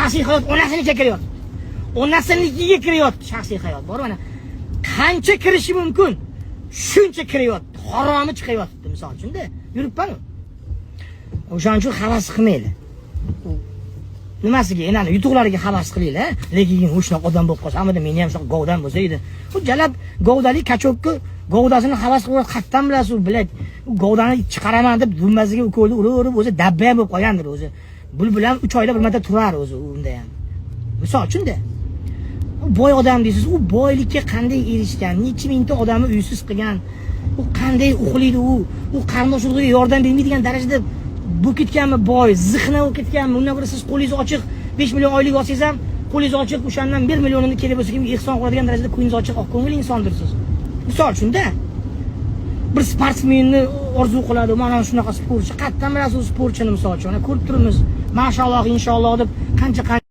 shaxsiy hayot onasinikiga kiryapti. Onasinikiga kiryapti shaxsiy hayot. Bor mana. Qancha kirishi mumkin? Shuncha kiryapti. Haromi chiqyapti, misol uchun-da. Yuribman. O'shaning uchun havas qilmaydi. Nimasiga, yana yutuqlariga havas qilinglar, lekin o'shnoq odam bo'lib qolsa, hamda meni ham shunaqa govdan bo'lsa edi. U jalab govdali kachokka govdasini havas qilib qatdan bilasiz, bilad. U govdani chiqaraman deb dumbasiga ukolni urib o'zi dabba ham bo'lib qolgandir o'zi. Bulbul ham 3 oyda bir marta turar o'zi unda ham. Misol uchun-da. U boy odam deysiz, u boylikka qanday erishgan, necha mingta odamni uysiz qilgan, u qanday uxlaydi u qarindosh urug'iga yordam bermaydigan darajada bu ketganmi boy, zihna bo'lib ketganmi? Undan ko'ra siz qo'lingiz ochiq 5 million oylik olsangiz ham, qo'lingiz ochiq o'shandan 1 millionini kerak bo'lsa kimga ehson qiladigan darajada qo'lingiz ochiq, oq ko'ngil insondirsiz. Misol uchun-da. Bir sportsmenni orzu qiladi, mana shunaqa sportchi, qayerdan bilasiz sportchini misol uchun? Mana ko'rib turibmiz. Mashalloh, inshaalloh deb qancha